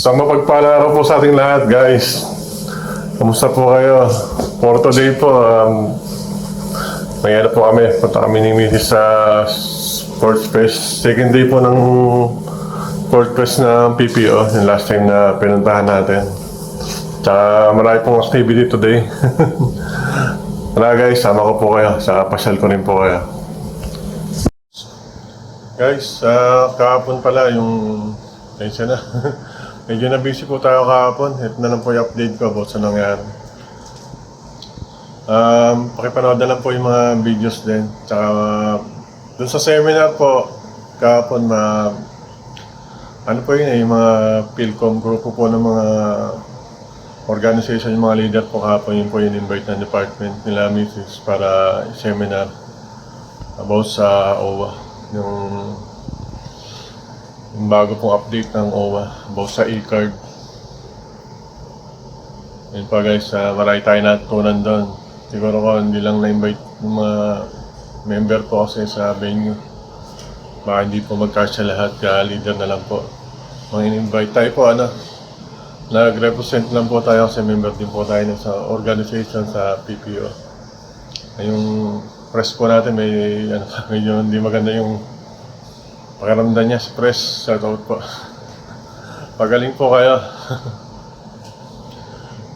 Isang mapagpala araw po sa ating lahat, guys. Kamusta po kayo? For today po, may ano po kami. Punta kami ni Mrs. sa Sports Fest. Second day po ng Sports Fest ng PPO. Yung last time na pinuntahan natin. Tsaka marami pong activity today. Tara guys, sama ko po kayo. Tsaka pasyal ko rin po kayo. Guys, kahapon pala yung... Tensya na. Medyo na busy po tayo kahapon. Ito na lang po yung update ko about sa nangyari. Pakipanood na lang po yung mga videos din. Tsaka dun sa seminar po kahapon ano po yun yung mga PhilCom grupo po ng mga organization, yung mga leader po kahapon, yun po yung invite ng department nila Mrs. para seminar about sa OWA. Yung bago pong update ng OWA about sa e-card. Yun pa guys, marami tayo natutunan doon. Siguro ko hindi lang na-invite yung mga member po kasi sa venue. Baka hindi po magkasya lahat, kaya leader na lang po. Mga in-invite tayo po, nag-represent lang po tayo kasi member din po tayo sa organization sa PPO. Yung press po natin medyo hindi maganda yung pakiramdam niya sa press. Shout out po. Pagaling po kayo.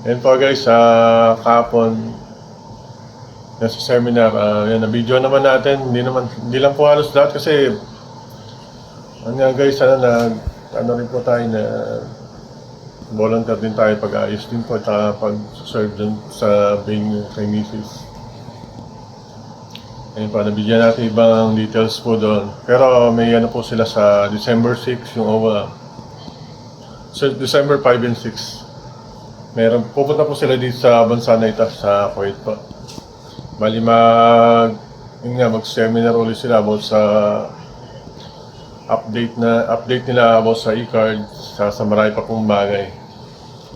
Yan po guys, kahapon sa seminar, na-video naman natin. Hindi lang po halos lahat kasi guys, rin po tayo na volunteer din tayo pag-ayos din po at pag-serve din sa venue kay Mrs. Ayun pa, nabigyan natin ibang details po doon. Pero may po sila sa December 6, yung OWA. So, December 5 and 6. Pupunta po sila dito sa bansa na ito, sa Kuwait po. Bali mag-seminar ulit sila about sa update nila about sa e-card, sa marami pa pong bagay.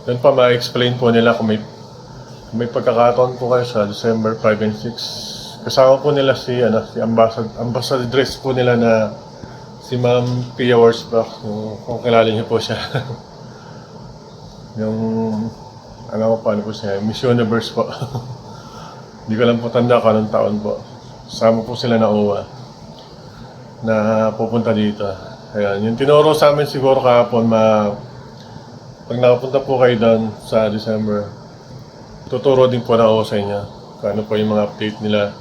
Doon pa ma-explain po nila kung may pagkakataon po kayo sa December 5 and 6. Kasama po nila si ambassadress po nila na si Ma'am Pia Worsbach, kung kilala niyo po siya. Paano po siya, Miss Universe po. Hindi ko lang po tanda kung anong taon po. Kasama po sila na OWA na pupunta dito. Ayan, yung tinuro sa amin siguro kahapon, pag nakapunta po kayo doon sa December, tuturo din po na ako sa inyo kung ano po yung mga update nila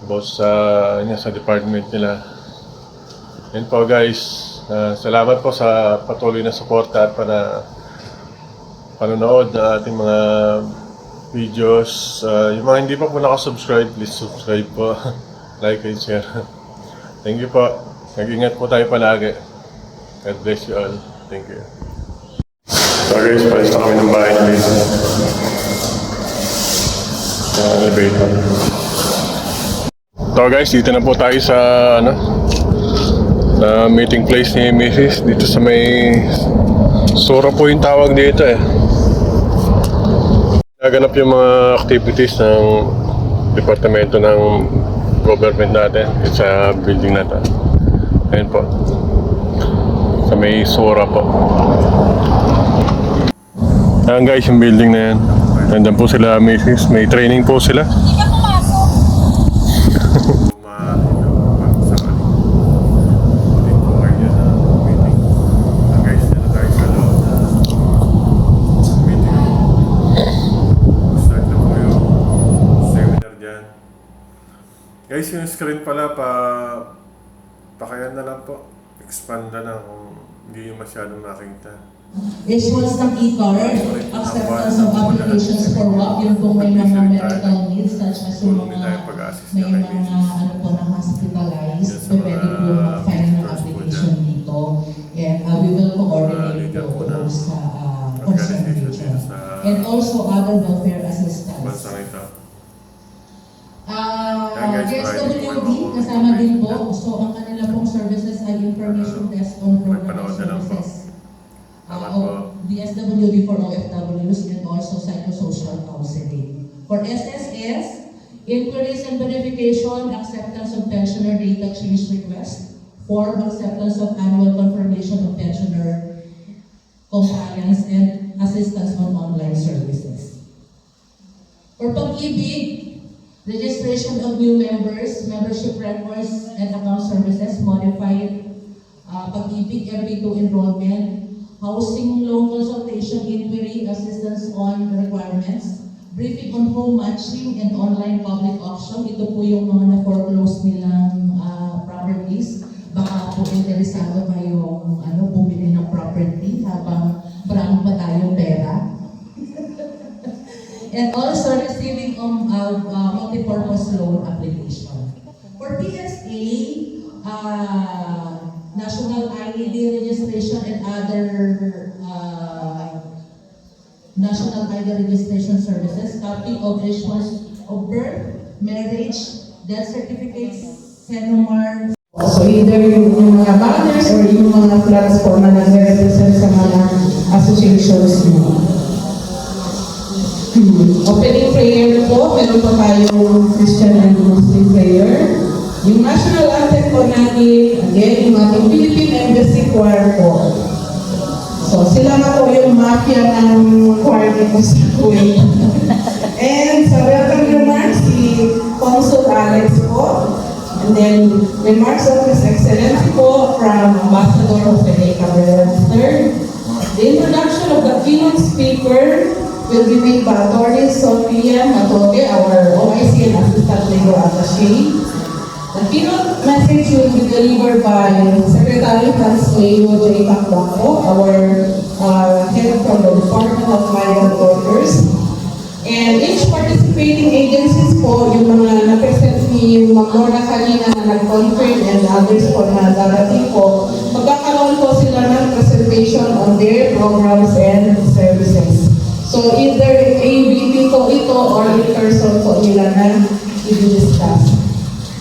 about sa department nila. Yan po guys, salamat po sa patuloy na suporta at panonood ng ating mga videos. Yung mga hindi pa po nakasubscribe, please subscribe po. Like and share. Thank you po. Nag-ingat po tayo palagi. God bless you all. Thank you. So guys, palis na kami ng bahay na dito. Sa elevator. So guys, dito na po tayo sa meeting place ni Mrs. Dito sa may Sura po yung tawag dito Naganap yung mga activities ng departamento ng government natin sa building natin. Ayun po. Sa may Sura po. Ayan guys, yung building na yan. Nandiyan po sila Mrs. May training po sila. Guys, yung screen pala pakayan na lang po. Expand na lang kung hindi yung masyadong makita. Visuals ng e-card, acceptance of applications for work, yung kung may mga medical needs such as yung mga na hospitalized, pwede po mag-file ng application dito. And we will coordinate po those concerned regions. And also other welfare assistance. DSWD, kasama din po. So, ang kanila pong services ay information desk on program services. DSWD for OFWs and also psychosocial counseling. For SSS, inquiries and verification, acceptance of pensioner data change request, form acceptance of annual confirmation of pensioner compliance, and assistance on online services. For Pag-ibig, registration of new members, membership records, and account services, modified Pag-ibig MB2 enrollment, housing loan consultation inquiry, assistance on requirements, briefing on home matching and online public auction. Ito po yung mga na-foreclose nilang properties. Baka po interesado kayong bumili ng property habang marami pa tayong pera. And also receiving multi-purpose loan application. For PSA, national ID registration and other national ID registration services, copy of issuance of birth, marriage, death certificates, Senomar. So either yung mga banners or yung mga flags po na nagre-represent sa mga associations mo. Opening prayer po, meron pa tayong Christian and Muslim prayer. Yung national anthem po natin, again, yung ating Philippine Embassy Choir po. So sila nga po yung mafia ng choir nito sa Kuwait. And sa welcome remarks, si Consul Alex po. And then remarks of His Excellency po from Ambassador Jose Cabrera III. The introduction of the keynote speaker will be made by Attorney Sofia Matote, our OIC and Assistant Legal Attaché. The keynote message will be delivered by Secretary Franz Leo J. Takbako, our head from the Department of Migrant Workers. And each participating agencies po, yung mga na-present ni Magdora kanina na nag-confirm and others po na darating po, magkakaroon po sila ng presentation on their programs and services. So either ABP po ito or in person po nila na i-discuss.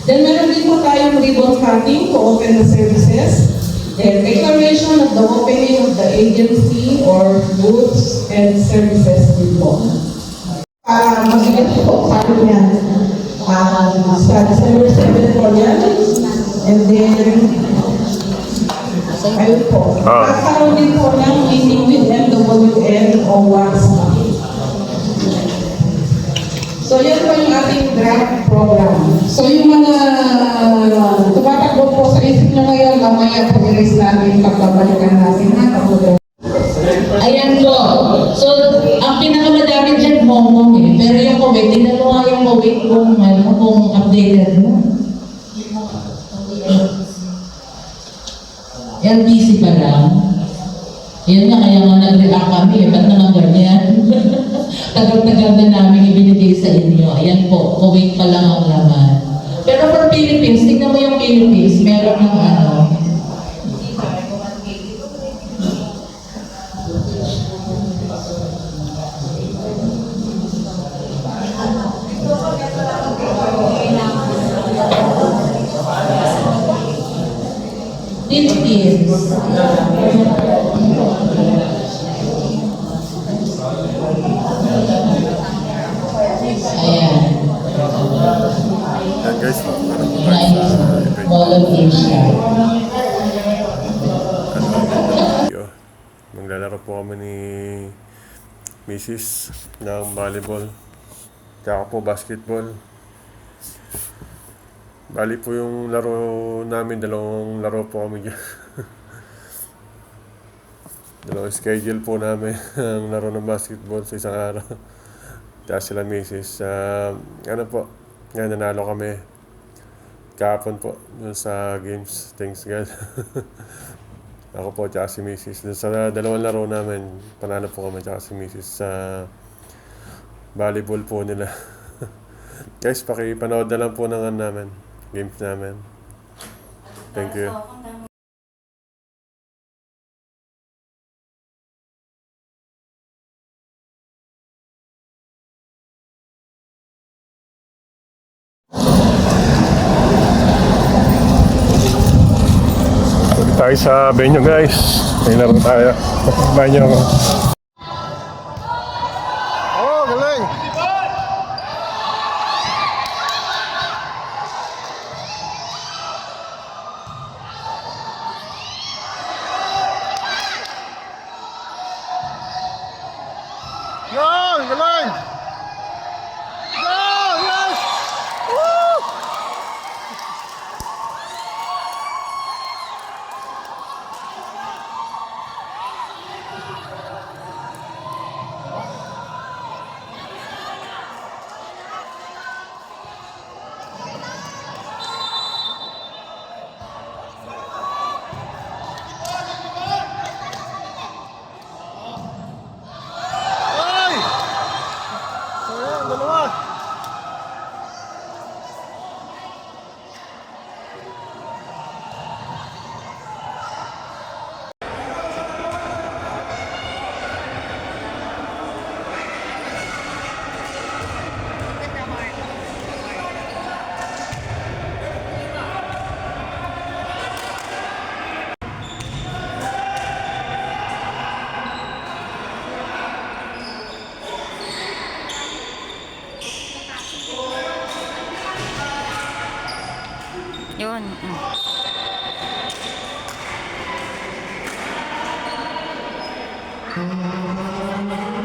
Then meron din po tayong ribbon cutting to open the services. Then declaration of the opening of the agency or goods and services din po. Para mag-get po sa akin sa December 7 po yan. And then, ayun po. Kakaroon din po ng meeting with MWN o WASMA. So yan po yung ating draft program. So yung mga tumatakbo po sa isip nyo ngayon, mamaya po i-raise natin, pagpabalikan natin ha, kapag. Ayan po. So, ang pinakamadami dyan, Hong Kong eh. Pero yung Kuwait, tingnan mo nga yung Kuwait kung updated mo. LBC pa lang. Yan nga, kaya nga nag-react kami eh. Ba't naman ganyan? Tagal-tagal na namin ibinigay sa inyo. Ayan po, Kuwait pa lang ang laman. Pero for Philippines, tingnan mo yung Philippines, meron ng Philippines. Ayan. Yan guys, Right. Mall of Asia. Maglalaro po kami ni Mrs. ng volleyball. Tsaka po basketball. Bali po yung laro namin, dalawang laro po kami dyan. Dalawang schedule po namin ang laro ng basketball sa isang araw. Tsaka sila Mrs. Ano po, ngayon nanalo kami kahapon po dun sa games. Thanks God. Ako po tsaka si Mrs. Dun sa dalawang laro namin, panalo po kami tsaka si Mrs. sa volleyball po nila. Guys, pakipanood na lang po ng namin, games namin. Thank you. Tayo sa venue guys. May laro tayo. Banyo ako. Oh, galing! Yun. Mm.